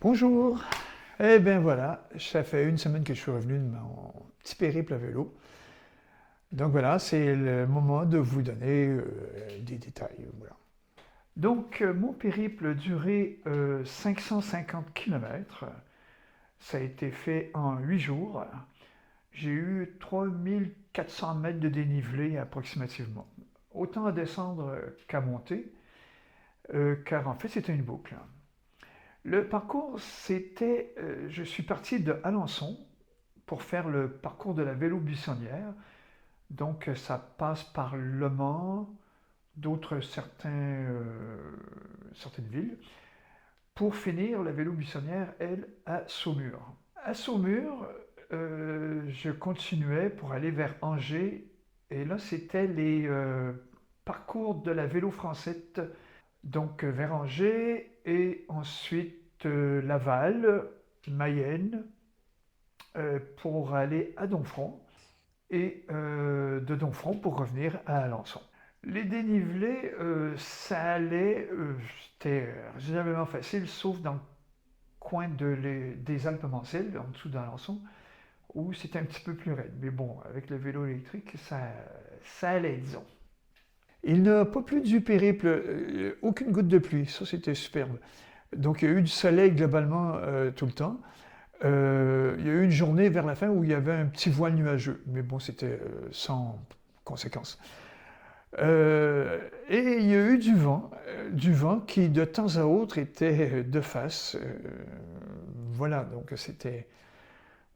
Bonjour! Eh bien voilà, ça fait une semaine que je suis revenu de mon petit périple à vélo. Donc voilà, c'est le moment de vous donner des détails. Voilà. Donc mon périple a duré 550 km. Ça a été fait en 8 jours. J'ai eu 3400 mètres de dénivelé approximativement. Autant à descendre qu'à monter, car en fait c'était une boucle. Le parcours, c'était, je suis parti de Alençon pour faire le parcours de la vélo buissonnière. Donc ça passe par Le Mans, certaines villes, pour finir la vélo buissonnière, elle, à Saumur. À Saumur, je continuais pour aller vers Angers, et là c'était les parcours de la vélo française, donc vers Angers, et ensuite Laval, Mayenne, pour aller à Domfront, et de Domfront pour revenir à Alençon. Les dénivelés, ça allait, c'était raisonnablement facile, sauf dans le coin des Alpes-Manselles, en dessous d'Alençon, où c'était un petit peu plus raide. Mais bon, avec le vélo électrique, ça allait, disons. Il n'a pas plu du périple, aucune goutte de pluie, ça c'était superbe. Donc il y a eu du soleil globalement tout le temps. Il y a eu une journée vers la fin où il y avait un petit voile nuageux, mais bon, c'était sans conséquence. Et il y a eu du vent qui de temps à autre était de face. Voilà, donc c'était,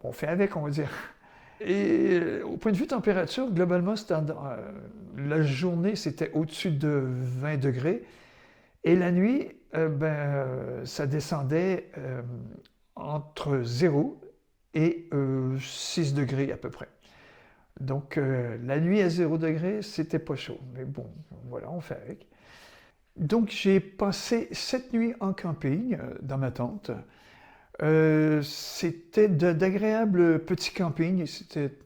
on fait avec, on va dire. Et au point de vue température, globalement, la journée, c'était au-dessus de 20 degrés. Et la nuit, ça descendait entre 0 et 6 degrés à peu près. Donc la nuit à 0 degré, c'était pas chaud. Mais bon, voilà, on fait avec. Donc j'ai passé 7 nuits en camping dans ma tente. C'était d'agréables petits campings, c'était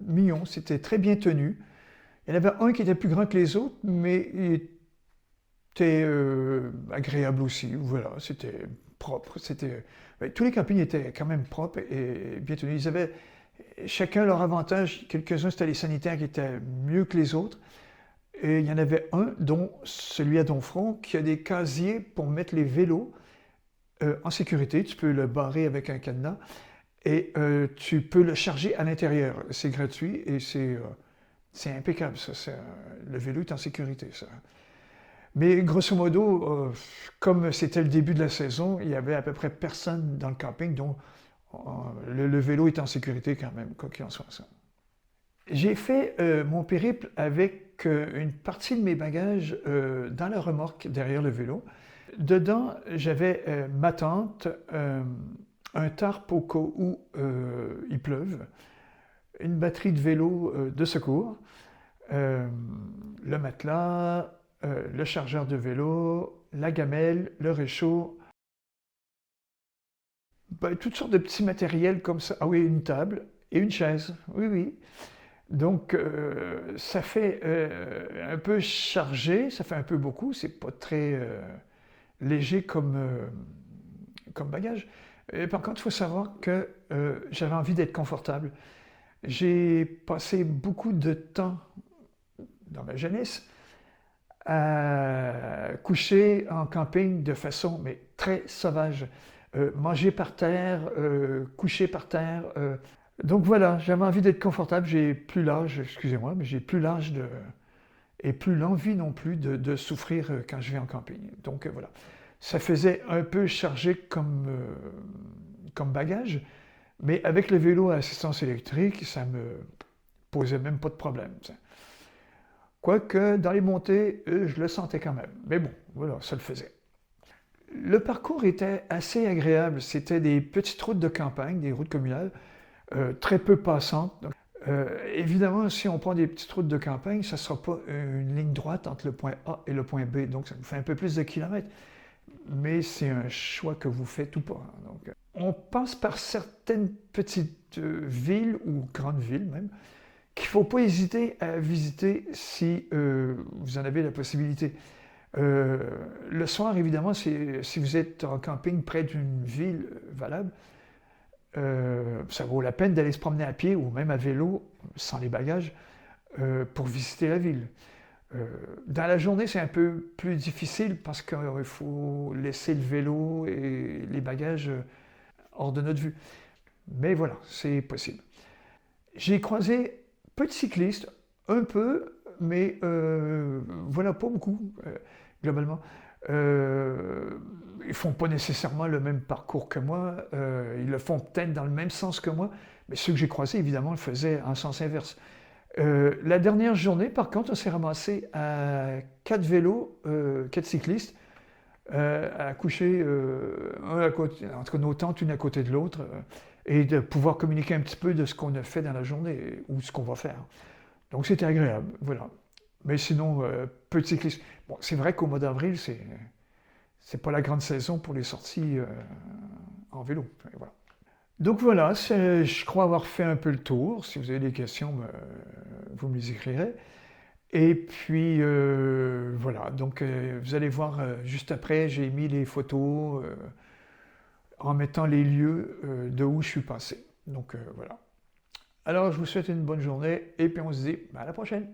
mignon, c'était très bien tenu. Il y en avait un qui était plus grand que les autres, mais il était agréable aussi. Voilà, c'était propre. Tous les campings étaient quand même propres et bien tenus. Ils avaient chacun leur avantage. Quelques-uns, c'était les sanitaires qui étaient mieux que les autres. Et il y en avait un, dont celui à Domfront, qui a des casiers pour mettre les vélos en sécurité. Tu peux le barrer avec un cadenas et tu peux le charger à l'intérieur. C'est gratuit et c'est impeccable, ça. Le vélo est en sécurité, ça. Mais grosso modo, comme c'était le début de la saison, il y avait à peu près personne dans le camping, donc le vélo est en sécurité quand même, quoi qu'il en soit. Ça. J'ai fait mon périple avec une partie de mes bagages dans la remorque derrière le vélo. Dedans, j'avais ma tente, un tarp au cas où il pleuve, une batterie de vélo de secours, le matelas, le chargeur de vélo, la gamelle, le réchaud, toutes sortes de petits matériels comme ça. Ah oui, une table et une chaise. Oui, oui. Donc, ça fait un peu chargé, ça fait un peu beaucoup, c'est pas très léger comme bagage. Et par contre, il faut savoir que j'avais envie d'être confortable. J'ai passé beaucoup de temps dans ma jeunesse à coucher en camping de façon mais très sauvage. Manger par terre, coucher par terre. Donc voilà, j'avais envie d'être confortable. J'ai plus l'âge, excusez-moi, mais j'ai plus l'âge et plus l'envie non plus de souffrir quand je vais en camping. Donc voilà, ça faisait un peu chargé comme bagage, mais avec le vélo à assistance électrique, ça me posait même pas de problème. Quoique dans les montées, je le sentais quand même. Mais bon, voilà, ça le faisait. Le parcours était assez agréable. C'était des petites routes de campagne, des routes communales, très peu passantes. Donc, évidemment, si on prend des petites routes de campagne, ça ne sera pas une ligne droite entre le point A et le point B. Donc, ça nous fait un peu plus de kilomètres. Mais c'est un choix que vous faites ou pas. Donc, on passe par certaines petites villes ou grandes villes même, qu'il ne faut pas hésiter à visiter si vous en avez la possibilité. Euh, le soir, évidemment, si vous êtes en camping près d'une ville valable, ça vaut la peine d'aller se promener à pied ou même à vélo, sans les bagages, pour visiter la ville. Dans la journée, c'est un peu plus difficile parce qu'il faut laisser le vélo et les bagages hors de notre vue. Mais voilà, c'est possible. J'ai croisé peu de cyclistes, un peu, mais voilà, pas beaucoup, globalement. Ils font pas nécessairement le même parcours que moi, ils le font peut-être dans le même sens que moi, mais ceux que j'ai croisés, évidemment, le faisaient en sens inverse. La dernière journée, par contre, on s'est ramassé à 4 vélos, 4 cyclistes, à coucher un à côté, entre nos tentes, une à côté de l'autre, et de pouvoir communiquer un petit peu de ce qu'on a fait dans la journée ou ce qu'on va faire. Donc c'était agréable, voilà. Mais sinon, peu de cyclistes. Bon, c'est vrai qu'au mois d'avril, c'est pas la grande saison pour les sorties en vélo. Voilà. Donc voilà, je crois avoir fait un peu le tour. Si vous avez des questions, vous me les écrirez. Et puis voilà, donc vous allez voir juste après, j'ai mis les photos en mettant les lieux de où je suis passé. Donc voilà. Alors je vous souhaite une bonne journée et puis on se dit à la prochaine.